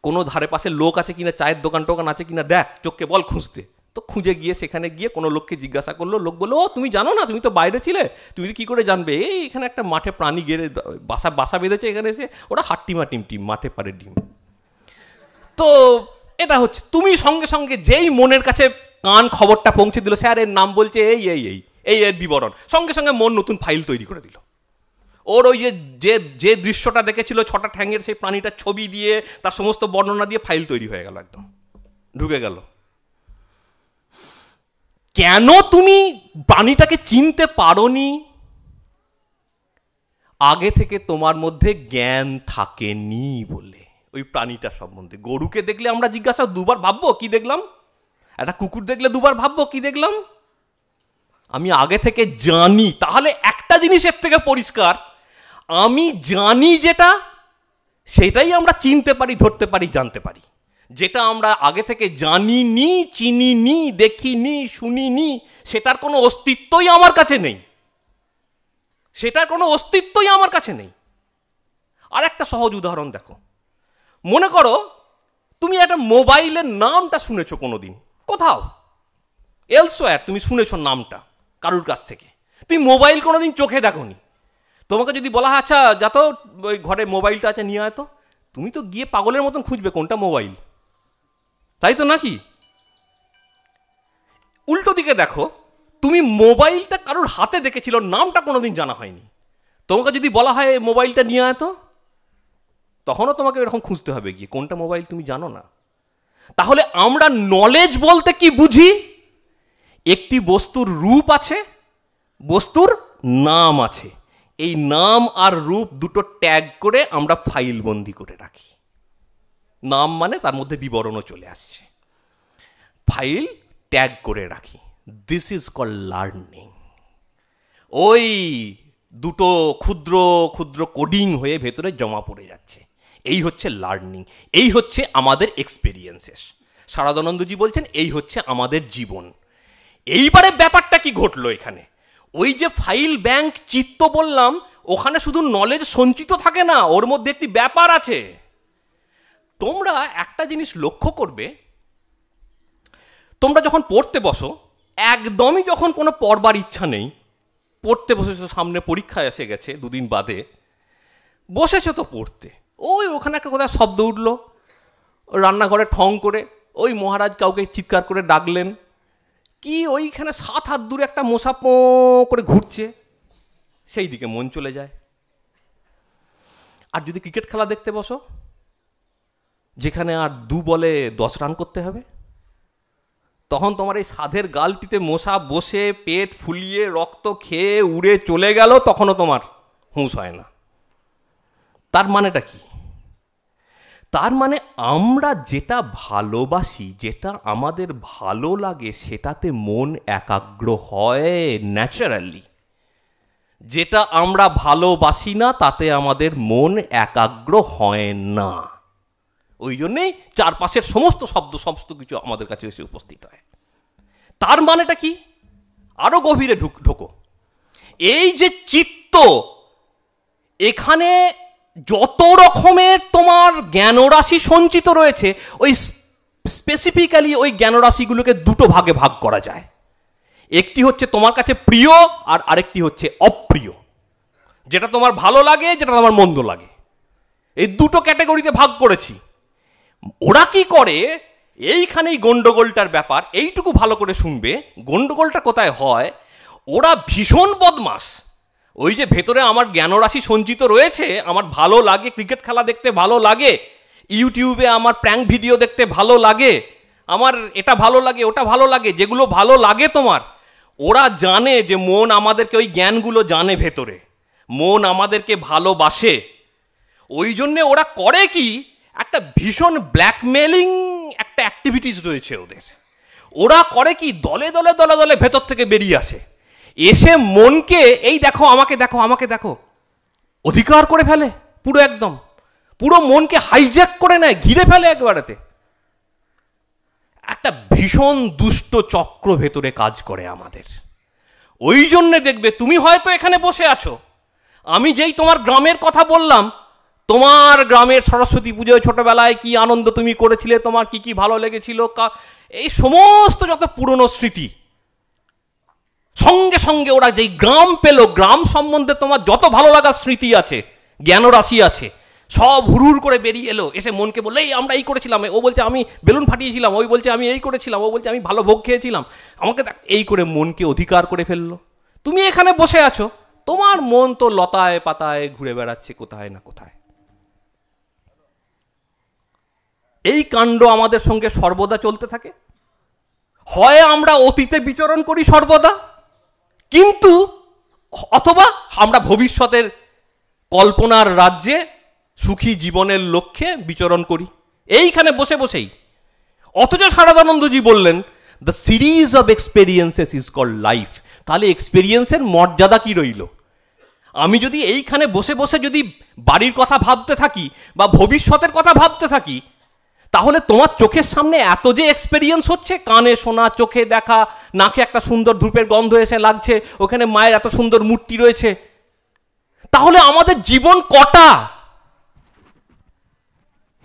কোনো ধারে পাশে লোক আছে কিনা, চায়ের দোকান টোকান আছে কিনা দেখ, চোখকে বল খুঁজতে। তো খুঁজে গিয়ে সেখানে গিয়ে কোনো লোককে জিজ্ঞাসা করলো, লোক বললো, ও তুমি জানো না, তুমি তো বাইরে ছিলে, তুমি কি করে জানবে, এই এখানে একটা মাঠে প্রাণী গেড়ে বাসা বেঁধেছে, এখানে এসে ওরা হাট্টিমা টিম মাঠে পারে ডিম। তো এটা হচ্ছে, তুমি সঙ্গে সঙ্গে যেই মনের কাছে কান খবরটা পৌঁছে দিল, স্যার এর নাম বলছে এই এর বিবরণ, সঙ্গে সঙ্গে মন নতুন ফাইল তৈরি করে দিল। ওর ওই যে দৃশ্যটা দেখেছিল 6টা ঠ্যাঙের, সেই প্রাণীটার ছবি দিয়ে, তার সমস্ত বর্ণনা দিয়ে ফাইল তৈরি হয়ে গেল, একদম ঢুকে গেল। কেন তুমি প্রাণীটাকে চিনতে পারোনি? আগে থেকে তোমার মধ্যে জ্ঞান থাকেনি বলে। ওই প্রাণীটা সম্বন্ধে, গরুকে দেখলে আমরা জিজ্ঞাসা 2বার ভাববো কি দেখলাম, একটা কুকুর দেখলে 2বার ভাববো কি দেখলাম। আমি আগে থেকে জানি। তাহলে একটা জিনিসের থেকে পরিষ্কার, আমি জানি যেটা, সেটাই আমরা চিনতে পারি, ধরতে পারি, জানতে পারি। যেটা আমরা আগে থেকে জানিনি, চিনিনি, দেখিনি, শুনিনি, সেটার কোনো অস্তিত্বই আমার কাছে নেই, সেটার কোনো অস্তিত্বই আমার কাছে নেই। আর একটা সহজ উদাহরণ দেখো, মনে করো তুমি একটা মোবাইলের নামটা শুনেছো কোনোদিন কোথাও, এলসওয়্যার তুমি শুনেছো নামটা কারুর কাছ থেকে, তুমি মোবাইল কোনোদিন চোখে দেখোনি। তোমাকে যদি বলা হয়, আচ্ছা যা তো ওই ঘরে মোবাইলটা আছে নিয়ে আয় তো, তুমি তো গিয়ে পাগলের মতন খুঁজবে কোনটা মোবাইল, তাই তো নাকি? উল্টো দিকে দেখো, তুমি মোবাইলটা কারুর হাতে দেখেছিল, নামটা কোনোদিন জানা হয়নি, তোমাকে যদি বলা হয় মোবাইলটা নিয়ে আয় তো, তখনও তোমাকে এরকম খুঁজতে হবে গিয়ে, কোনটা মোবাইল তুমি জানো না। তাহলে আমরা নলেজ বলতে কি বুঝি? একটি বস্তুর রূপ আছে, বস্তুর নাম আছে, এই নাম আর রূপ দুটো ট্যাগ করে আমরা ফাইল বন্দি করে রাখি। নাম মানে তার মধ্যে বিবরণও চলে আসছে, ফাইল ট্যাগ করে রাখি। This is called learning. ওই দুটো ক্ষুদ্র ক্ষুদ্র কোডিং হয়ে ভেতরে জমা পড়ে যাচ্ছে, এই হচ্ছে লার্নিং, এই হচ্ছে আমাদের এক্সপেরিয়েন্সেস। শারদানন্দজি বলছেন এই হচ্ছে আমাদের জীবন। এইবারে ব্যাপারটা কি ঘটলো এখানে, ওই যে ফাইল ব্যাংক চিত্ত বললাম, ওখানে শুধু নলেজ সঞ্চিত থাকে না, ওর মধ্যে একটি ব্যাপার আছে। তোমরা একটা জিনিস লক্ষ্য করবে, তোমরা যখন পড়তে বসো একদমই যখন কোনো পড়বার ইচ্ছা নেই, পড়তে বসেছো, সামনে পরীক্ষা এসে গেছে দুদিন বাদে, বসেছে তো পড়তে, ওই ওখানে একটা কোথায় শব্দ উঠলো, রান্নাঘরে ঠং করে ওই মহারাজ কাউকে চিৎকার করে ডাকলেন, কি ওইখানে 7 হাত দূরে একটা মশা পো করে ঘুরছে, সেই দিকে মন চলে যায়। আর যদি ক্রিকেট খেলা দেখতে বসো, যেখানে আর 2 বলে 10 রান করতে হবে, তখন তোমার এই সাধের গালটিতে মশা বসে পেট ফুলিয়ে রক্ত খেয়ে উড়ে চলে গেল, তখনও তোমার হুঁশ হয় না। তার মানেটা কি? তার মানে আমরা যেটা ভালোবাসি, যেটা আমাদের ভালো লাগে, সেটাতে মন একাগ্র হয় ন্যাচারালি। যেটা আমরা ভালোবাসি না তাতে আমাদের মন একাগ্র হয় না। ওই জন্যেই চারপাশের সমস্ত শব্দ সমস্ত কিছু আমাদের কাছে এসে উপস্থিত হয়। তার মানেটা কি? আরো গভীরে ঢোকো। এই যে চিত্ত, এখানে যত রকমের তোমার জ্ঞানরাশি সঞ্চিত রয়েছে, ওই স্পেসিফিক্যালি ওই জ্ঞানরাশিগুলোকে 2 ভাগে ভাগ করা যায়। একটি হচ্ছে তোমার কাছে প্রিয়, আর আরেকটি হচ্ছে অপ্রিয়। যেটা তোমার ভালো লাগে, যেটা তোমার মন্দ লাগে, এই 2 ক্যাটাগরিতে ভাগ করেছি। ওরা কি করে, এইখানেই গন্ডগোলটার ব্যাপার, এইটুকু ভালো করে শুনবে। গন্ডগোলটা কোথায় হয়? ওরা ভীষণ বদমাস। ওই যে ভেতরে আমার জ্ঞানরাশি সঞ্চিত রয়েছে, আমার ভালো লাগে ক্রিকেট খেলা দেখতে, ভালো লাগে ইউটিউবে আমার প্র্যাঙ্ক ভিডিও দেখতে ভালো লাগে, আমার এটা ভালো লাগে ওটা ভালো লাগে, যেগুলো ভালো লাগে তোমার, ওরা জানে যে মন আমাদেরকে, ওই জ্ঞানগুলো জানে ভেতরে মন আমাদেরকে ভালোবাসে। ওই জন্যে ওরা করে কি, একটা ভীষণ ব্ল্যাকমেলিং একটা অ্যাক্টিভিটিস রয়েছে ওদের। ওরা করে কি, দলে দলে দলে দলে ভেতর থেকে বেরিয়ে আসে, এসে মনকে এই দেখো আমাকে দেখো আমাকে দেখো অধিকার করে ফেলে, পুরো একদম পুরো মনকে হাইজ্যাক করে নেয়, ঘিরে ফেলে একবারেতে। একটা ভীষণ দুষ্ট চক্র ভেতরে কাজ করে আমাদের। ওই জন্যে দেখবে তুমি হয়তো এখানে বসে আছো, আমি যেই তোমার গ্রামের কথা বললাম, তোমার গ্রামের সরস্বতী পুজোয় ছোটবেলায় কি আনন্দ তুমি করেছিলে, তোমার কি কি ভালো লেগেছিল, এই সমস্ত যত পুরনো স্মৃতি, সঙ্গে সঙ্গে ওরা যেই গ্রাম পেল, গ্রাম সম্বন্ধে তোমার যত ভালো লাগার স্মৃতি আছে, জ্ঞানরাশি আছে, সব হুড় করে বেরিয়ে এলো, এসে মনকে বললে এই আমরা এই করেছিলাম, ও বলছে আমি বেলুন ফাটিয়েছিলাম, ওই বলছে আমি এই করেছিলাম, ও বলছে আমি ভালো ভোগ খেয়েছিলাম, আমাকে এই করে মনকে অধিকার করে ফেললো। তুমি এখানে বসে আছো, তোমার মন তো লতায় পাতায় ঘুরে বেড়াচ্ছে কোথায় না কোথায়। এই কাণ্ড আমাদের সঙ্গে সর্বদা চলতে থাকে। হয় আমরা অতীতে বিচরণ করি সর্বদা, কিন্তু অথবা আমরা ভবিষ্যতের কল্পনার রাজ্যে সুখী জীবনের লক্ষ্যে বিচরণ করি এইখানে বসে বসেই। অথচ সারদানন্দজি বললেন the series of experiences is called life. তাহলে এক্সপেরিয়েন্সের মর্যাদা কি রইল? আমি যদি এইখানে বসে বসে যদি বাড়ির কথা ভাবতে থাকি বা ভবিষ্যতের কথা ভাবতে থাকি, তাহলে তোমার চোখের সামনে এত যে এক্সপেরিয়েন্স হচ্ছে, কানে শোনা, চোখে দেখা, নাকে একটা সুন্দর ধূপের গন্ধ এসে লাগছে, ওখানে মায়ের এত সুন্দর মূর্তি রয়েছে, তাহলে আমাদের জীবন কটা?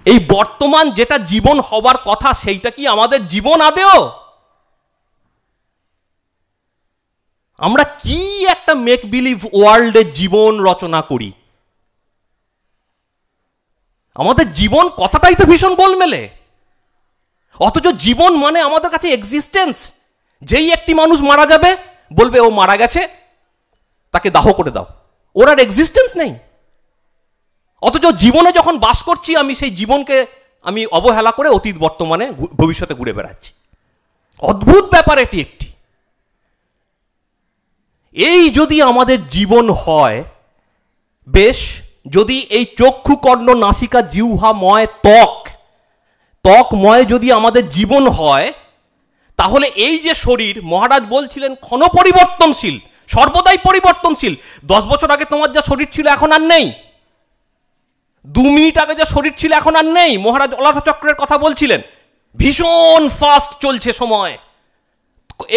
এই বর্তমান যেটা জীবন হবার কথা, সেইটা কি আমাদের জীবন আদেও? আমরা কি একটা মেক বিলিভ ওয়ার্ল্ডে জীবন রচনা করি। আমাদের জীবন কথাটাই তো ভীষণ গোলমেলে। অথচ জীবন মানে আমাদের কাছে এক্সিস্টেন্স। যেই একটি মানুষ মারা যাবে, বলবে ও মারা গেছে, তাকে দাহ করে দাও, ওর আর এক্সিস্টেন্স নেই। অথচ জীবনে যখন বাস করছি, আমি সেই জীবনকে আমি অবহেলা করে অতীত বর্তমানে ভবিষ্যতে ঘুরে বেড়াচ্ছি। অদ্ভুত ব্যাপার এটি একটি। এই যদি আমাদের জীবন হয়, বেশ, যদি এই চক্ষু কর্ণ নাসিকা জিহ্বাময় ত্বকময় যদি আমাদের জীবন হয়, তাহলে এই যে শরীর, মহারাজ বলছিলেন ক্ষণ পরিবর্তনশীল, সর্বদাই পরিবর্তনশীল। 10 বছর আগে তোমার যা শরীর ছিল এখন আর নেই, 2 মিনিট আগে যা শরীর ছিল এখন আর নেই। মহারাজ অলাথ চক্রের কথা বলছিলেন, ভীষণ ফাস্ট চলছে সময়।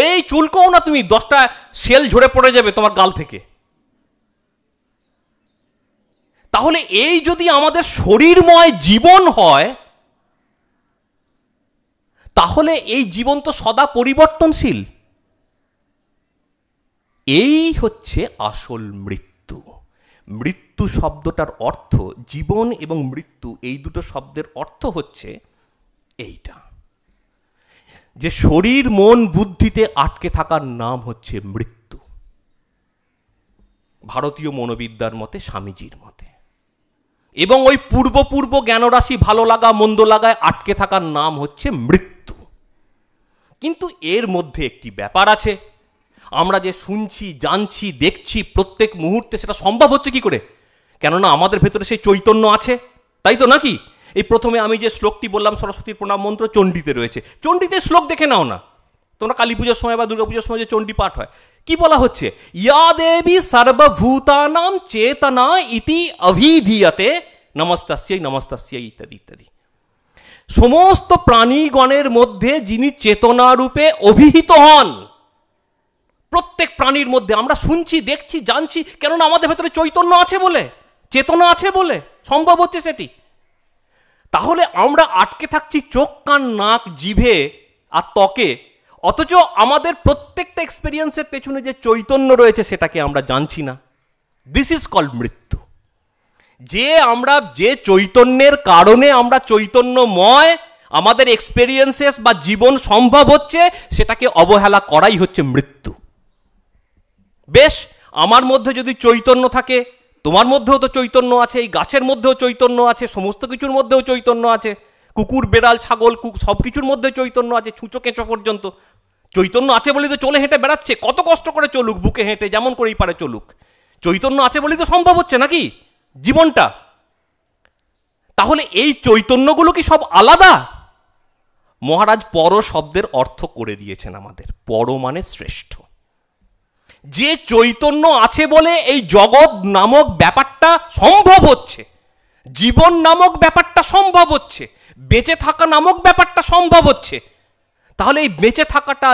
এই চুলকও না তুমি, 10টা সেল ঝরে পড়ে যাবে তোমার গাল থেকে। তাহলে এই যদি আমাদের শরীরময় জীবন হয়, তাহলে এই জীবন তো সদা পরিবর্তনশীল। এই হচ্ছে আসল মৃত্যু। মৃত্যু শব্দটার অর্থ, জীবন এবং মৃত্যু এই দুটো শব্দের অর্থ হচ্ছে এইটা, যে শরীর মন বুদ্ধিতে আটকে থাকার নাম হচ্ছে মৃত্যু, ভারতীয় মনোবিদ্যার মতে, স্বামীজির মতে। এবং ওই পূর্ব জ্ঞানরাশি ভালো লাগা মন্দ লাগায় আটকে থাকার নাম হচ্ছে মৃত্যু। কিন্তু এর মধ্যে একটি ব্যাপার আছে, আমরা যে শুনছি, জানছি, দেখছি প্রত্যেক মুহূর্তে, সেটা সম্ভব হচ্ছে কি করে? কেননা আমাদের ভেতরে সেই চৈতন্য আছে, তাই তো নাকি? এই প্রথমে আমি যে শ্লোকটি বললাম সরস্বতীর প্রণাম মন্ত্র, চণ্ডীতে রয়েছে। চণ্ডীতে শ্লোক দেখে নাও না তোমরা, কালী পুজোর সময় বা দুর্গা পুজোর সময় যে চণ্ডী পাঠ হয়, কি বলা হচ্ছে? ইয়া দেবী সর্বভূতানাম চেতনা ইতি অভিধীয়তে নমস্তাস্যৈ নমস্তাস্যৈ ইত্যাদি ইত্যাদি। সমস্ত প্রাণীগণের মধ্যে যিনি চেতনা রূপে অভিহিত হন, প্রত্যেক প্রাণীর মধ্যে আমরা শুনছি, দেখছি, জানছি, কেননা আমাদের ভেতরে চৈতন্য আছে বলে, চেতনা আছে বলে সম্ভব হচ্ছে সেটি। তাহলে আমরা আটকে থাকছি চোখ, কান, নাক, জিভে আর ত্বকে, অথচ আমাদের প্রত্যেকটা এক্সপেরিয়েন্সের পেছনে যে চৈতন্য রয়েছে সেটাকে আমরা জানছি না। দিস ইজ কল্ড মৃত্যু। যে চৈতন্যের কারণে আমরা চৈতন্যময়, আমাদের এক্সপেরিয়েন্সেস বা জীবন সম্ভব হচ্ছে, সেটাকে অবহেলা করাই হচ্ছে মৃত্যু। বেশ, আমার মধ্যে যদি চৈতন্য থাকে, তোমার মধ্যেও তো চৈতন্য আছে, এই গাছের মধ্যেও চৈতন্য আছে, সমস্ত কিছুর মধ্যেও চৈতন্য আছে, কুকুর, বেড়াল, ছাগল, সব কিছুর মধ্যে চৈতন্য আছে, ছুঁচো কেঁচো পর্যন্ত চৈতন্য আছে বলেই তো চলে হেঁটে বেড়াচ্ছে। কত কষ্ট করে চলুক, বুকে হেঁটে যেমন করেই পারে চলুক, চৈতন্য আছে বলেই তো সম্ভব হচ্ছে নাকি জীবনটা। তাহলে এই চৈতন্যগুলো কি সব আলাদা? মহারাজ পর শব্দের অর্থ করে দিয়েছেন আমাদের। পর মানে শ্রেষ্ঠ। যে চৈতন্য আছে বলে এই জগৎ নামক ব্যাপারটা সম্ভব হচ্ছে, জীবন নামক ব্যাপারটা সম্ভব হচ্ছে, বেঁচে থাকা নামক ব্যাপারটা সম্ভব হচ্ছে। তাহলে এই বেঁচে থাকাটা,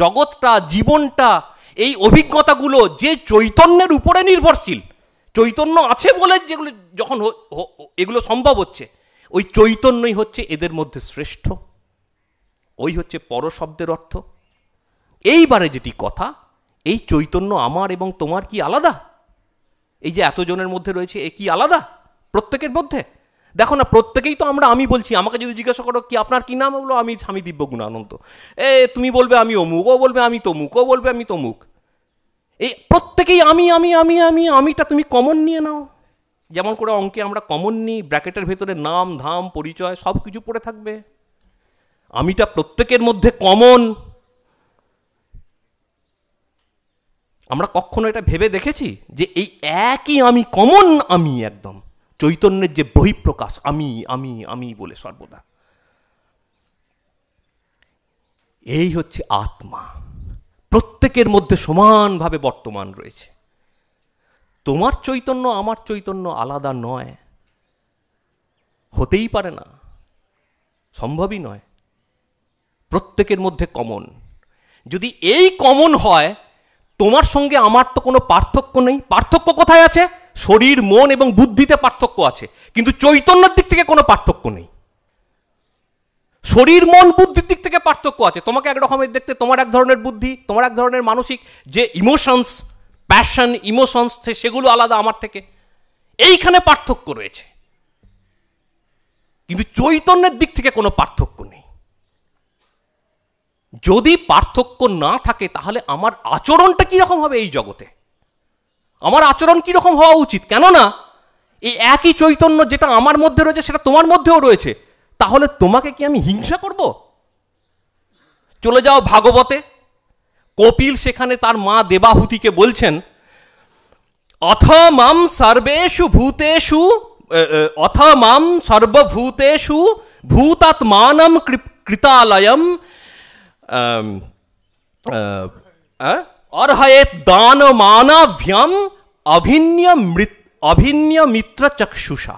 জগৎটা, জীবনটা, এই অভিজ্ঞতাগুলো যে চৈতন্যের উপরে নির্ভরশীল, চৈতন্য আছে বলে যেগুলো যখন এগুলো সম্ভব হচ্ছে, ওই চৈতন্যই হচ্ছে এদের মধ্যে শ্রেষ্ঠ। ওই হচ্ছে পর শব্দের অর্থ। এইবারে যেটি কথা, এই চৈতন্য আমার এবং তোমার কি আলাদা? এই যে এতজনের মধ্যে রয়েছে, এ কি আলাদা প্রত্যেকের মধ্যে? দেখো না, প্রত্যেকেই তো আমরা আমি বলছি। আমাকে যদি জিজ্ঞাসা করো কি আপনার কি নাম, বলো আমি স্বামী দিব্যগুণানন্দ। তুমি বলবে আমি অমুক, ও বলবে আমি তমুক, ও বলবে আমি তমুক। এই প্রত্যেকেই আমি আমি আমি আমি আমিটা তুমি কমন নিয়ে নাও। যেমন করে অঙ্কে আমরা কমন নিই, ব্র্যাকেটের ভেতরে নাম, ধাম, পরিচয় সব কিছু পড়ে থাকবে। আমিটা প্রত্যেকের মধ্যে কমন। আমরা কখনো এটা ভেবে দেখেছি যে এই একই আমি, কমন আমি, একদম চৈতন্যের যে বহিঃপ্রকাশ, আমি আমি আমি বলে সর্বদা। এই হচ্ছে আত্মা, প্রত্যেকের মধ্যে সমানভাবে বর্তমান রয়েছে। তোমার চৈতন্য আমার চৈতন্য আলাদা নয়, হতেই পারে না, সম্ভবই নয়। প্রত্যেকের মধ্যে কমন। যদি এই কমন হয়, তোমার সঙ্গে আমার তো কোনো পার্থক্য নেই। পার্থক্য কোথায় আছে? শরীর, মন এবং বুদ্ধিতে পার্থক্য আছে, কিন্তু চৈতন্যের দিক থেকে কোনো পার্থক্য নেই। শরীর, মন, বুদ্ধির দিক থেকে পার্থক্য আছে। তোমাকে এক রকমের দেখতে, তোমার এক ধরনের বুদ্ধি, তোমার এক ধরনের মানসিক যে ইমোশনস, প্যাশন, ইমোশনস, সেগুলো আলাদা আমার থেকে। এইখানে পার্থক্য রয়েছে, কিন্তু চৈতন্যের দিক থেকে কোনো পার্থক্য নেই। যদি পার্থক্য না থাকে, তাহলে আমার আচরণটা কিরকম হবে এই জগতে? আমার আচরণ কিরকম হওয়া উচিত? কেননা এই একই চৈতন্য যেটা আমার মধ্যে রয়েছে সেটা তোমার মধ্যেও রয়েছে। তাহলে তোমাকে কি আমি হিংসা করব? চলে যাও ভাগবতে, কপিল সেখানে তার মা দেবাহুতিকে বলছেন, অথ মাম সর্বেষু ভূতেষু, অথ মাম সর্বভূতেষু ভূতাত্মানম কৃতালয়ম অর্হয়েত দানমানাভ্যাম অভিন্য মিত্র চক্ষুষা।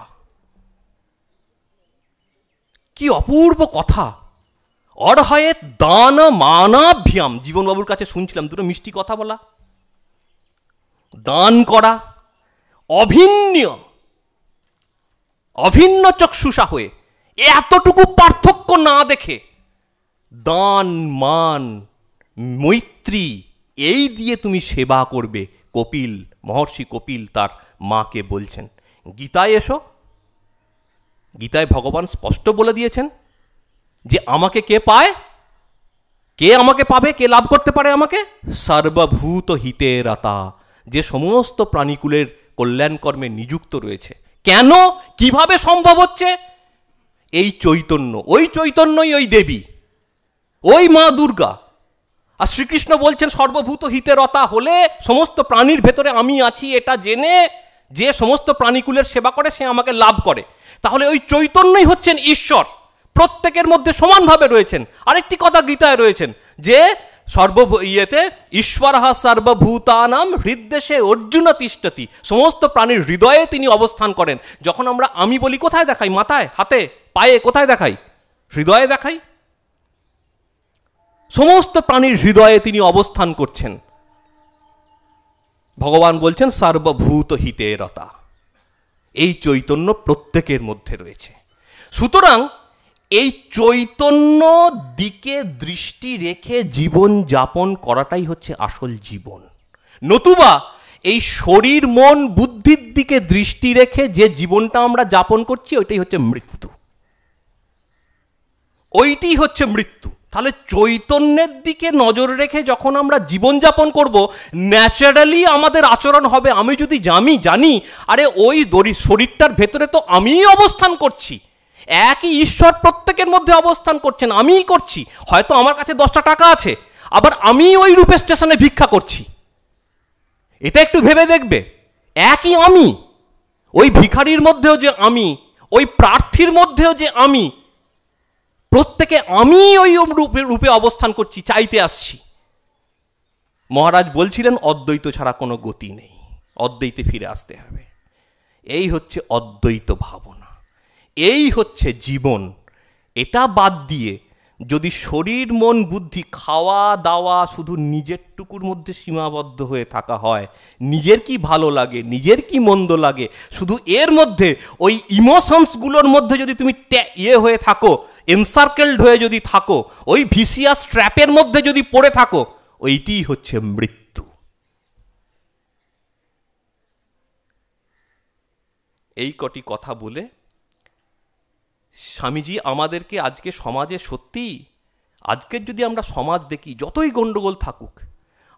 কি অপূর্ব কথা! অর্হয়েত দানমানাভ্যাম। জীবনবাবুর কাছে শুনছিলাম দুটো মিষ্টি কথা বলা, দান করা, অভিন্ন চক্ষুষা হয়ে, এতটুকু পার্থক্য না দেখে দান, মান, মৈত্রী, এই দিয়ে তুমি সেবা করবে। কপিল, মহর্ষি কপিল তার মাকে বলছেন। গীতায় এসো, গীতায় ভগবান স্পষ্ট বলে দিয়েছেন যে আমাকে কে পায়, কে আমাকে পাবে, কে লাভ করতে পারে আমাকে? সর্বভূত হিতে রতা, যে সমস্ত প্রাণীকুলের কল্যাণ কর্মে নিযুক্ত রয়েছে। কেন, কিভাবে সম্ভব হচ্ছে? এই চৈতন্য, ওই চৈতন্যই ওই দেবী, ওই মা দুর্গা। আর শ্রীকৃষ্ণ বলছেন সর্বভূত হিতে রতা হলে সমস্ত প্রাণীর ভেতরে আমি আছি এটা জেনে যে সমস্ত প্রাণীকুলের সেবা করে সে আমাকে লাভ করে। তাহলে ওই চৈতন্যই হচ্ছেন ঈশ্বর, প্রত্যেকের মধ্যে সমানভাবে রয়েছেন। আরেকটি কথা গীতায় রয়েছেন যে ঈশ্বরঃ সর্বভূতানাং হৃদ্দেশে অর্জুন তিষ্ঠতি, সমস্ত প্রাণীর হৃদয়ে তিনি অবস্থান করেন। যখন আমরা আমি বলি কোথায় দেখাই? মাথায়, হাতে, পায়ে, কোথায় দেখাই? হৃদয়ে দেখাই। সমস্ত প্রাণীর হৃদয়ে তিনি অবস্থান করছেন। ভগবান বলছেন সর্বভূত হিতে রতা, এই চৈতন্য প্রত্যেকের মধ্যে রয়েছে। সুতরাং এই চৈতন্য দিকে দৃষ্টি রেখে জীবন যাপন করাটাই হচ্ছে আসল জীবন। নতুবা এই শরীর মন বুদ্ধির দিকে দৃষ্টি রেখে যে জীবনটা আমরা যাপন করছি ওইটাই হচ্ছে মৃত্যু, ওইটি হচ্ছে মৃত্যু। তাহলে চৈতন্যের দিকে নজর রেখে যখন আমরা জীবনযাপন করব, ন্যাচারালি আমাদের আচরণ হবে। আমি যদি জানি আরে ওই শরীরটার ভেতরে তো আমিই অবস্থান করছি, একই ঈশ্বর প্রত্যেকের মধ্যে অবস্থান করছেন, আমিই করছি। হয়তো আমার কাছে 10টা টাকা আছে, আবার আমি ওই রূপে স্টেশনে ভিক্ষা করছি। এটা একটু ভেবে দেখবে, একই আমি, ওই ভিখারির মধ্যেও যে আমি, ওই প্রার্থীর মধ্যেও যে আমি, প্রত্যেকে আমি ওই রূপে অবস্থান করছি, চাইতে আসছি। মহারাজ বলছিলেন অদ্বৈত ছাড়া কোনো গতি নেই, অদ্বৈতে ফিরে আসতে হবে। এই হচ্ছে অদ্বৈত ভাবনা, এই হচ্ছে জীবন। এটা বাদ দিয়ে যদি শরীর মন বুদ্ধি খাওয়া দাওয়া শুধু নিজের টুকুর মধ্যে সীমাবদ্ধ হয়ে থাকা হয়, নিজের কি ভালো লাগে, নিজের কি মন্দ লাগে, শুধু এর মধ্যে ওই ইমোশনসগুলোর মধ্যে যদি তুমি হয়ে থাকো, এনসার্কেলড হয়ে যদি থাকো, ওই ভিসিয়াস ট্র্যাপের মধ্যে যদি পড়ে থাকো, ওইটি হচ্ছে মৃত্যু। এই কটি কথা বলে স্বামীজি আমাদেরকে আজকে সমাজে, সত্যি আজকের যদি আমরা সমাজ দেখি, যতই গণ্ডগোল থাকুক,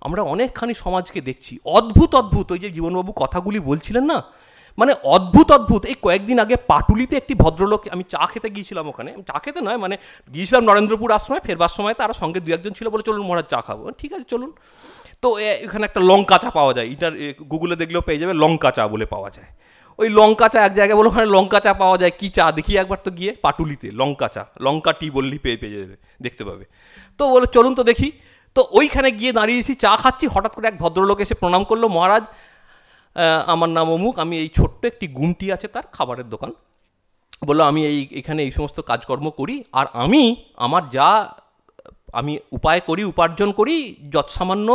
আমরা অনেকখানি সমাজকে দেখছি অদ্ভুত অদ্ভুত। ওই যে জীবনবাবু কথাগুলি বলছিলেন না, মানে অদ্ভুত অদ্ভুত। এই কয়েকদিন আগে পাটুলিতে একটি ভদ্রলোক, আমি চা খেতে গিয়েছিলাম, ওখানে চা খেতে নয় মানে গিয়েছিলাম নরেন্দ্রপুর আশ্রমে, ফেরবার সময় তারা সঙ্গে 2-1 জন ছিল, বলে চলুন মহারাজ চা খাবো। ঠিক আছে চলুন। তো এখানে একটা লঙ্কা চা পাওয়া যায়, এটা গুগলে দেখলেও পেয়ে যাবে, লঙ্কা চা বলে পাওয়া যায়। ওই লঙ্কা চা এক জায়গায় বলো ওখানে লঙ্কা চা পাওয়া যায়, কি চা দেখি একবার তো গিয়ে, পাটুলিতে লঙ্কা চা, লঙ্কা টি বললেই পেয়ে যাবে, দেখতে পাবে। তো বলে চলুন তো দেখি। তো ওইখানে গিয়ে দাঁড়িয়েছি, চা খাচ্ছি, হঠাৎ করে এক ভদ্রলোক এসে প্রণাম করলো, মহারাজ আমার নাম অমুক, আমি এই ছোট্ট একটি গুমটি আছে তার খাবারের দোকান, বললো আমি এখানে এই সমস্ত কাজকর্ম করি, আর আমার যা আমি উপায় করি, উপার্জন করি, যৎসামান্য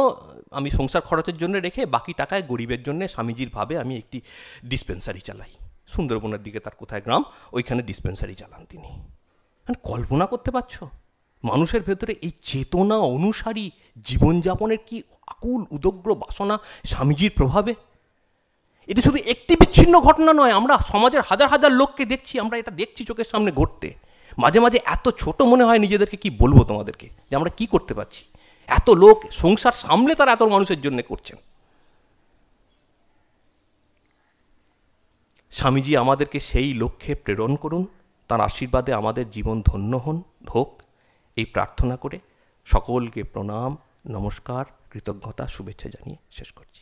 আমি সংসার খরচের জন্য রেখে বাকি টাকায় গরিবের জন্য স্বামীজির ভাবে আমি একটি ডিসপেন্সারি চালাই। সুন্দরবনের দিকে তার কোথায় গ্রাম, ওইখানে ডিসপেন্সারি চালান তিনি। কল্পনা করতে পারছো মানুষের ভেতরে এই চেতনা অনুসারী জীবনযাপনের কি আকুল উদগ্র বাসনা স্বামীজির প্রভাবে। এটা শুধু একটি বিচ্ছিন্ন ঘটনা নয়, আমরা সমাজের হাজার হাজার লোককে দেখছি, আমরা এটা দেখছি চোখের সামনে ঘটতে। মাঝে মাঝে এত ছোট মনে হয় নিজেদেরকে, কি বলবো তোমাদেরকে, যে আমরা কি করতে পারছি। এত লোক সংসার সামলে তারা এত মানুষের জন্য করছেন। স্বামীজি আমাদেরকে সেই লক্ষ্যে প্রেরণ করুন, তার আশীর্বাদে আমাদের জীবন ধন্য হোক, এই প্রার্থনা করে সকলকে প্রণাম, নমস্কার, কৃতজ্ঞতা, শুভেচ্ছা জানিয়ে শেষ করছি।